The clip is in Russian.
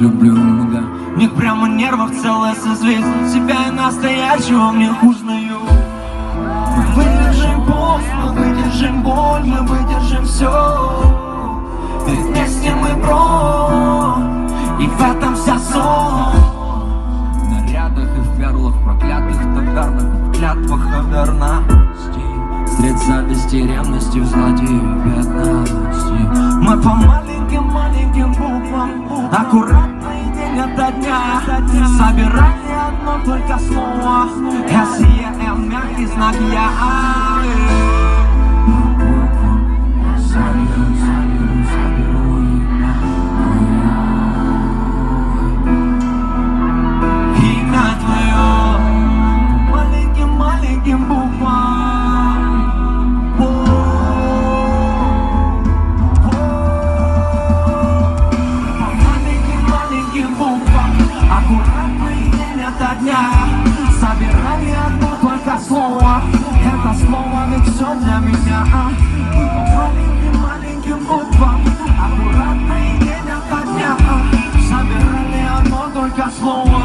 люблю, да. В них прямо нервов целое созвездие. Себя и настоящего в них узнаю. Мы выдержим пост, мы выдержим боль, мы выдержим все. Ведь вместе мы бронь, и в этом вся соль. В нарядах и в перлах проклятых тавернах, в клятвах о верности. Средь зависти, ревности, в злодеи бедности. Мы по маленьким буквам, аккуратно и день ото дня собирали одно только слово. S-E-M, мягкий знак я. Имя твое маленьким буквам. Аккуратно и день ото дня собирали одно только слово. Это слово ведь все для меня. Мы по маленьким буквам. Аккуратно и день ото дня собирали одно только слово.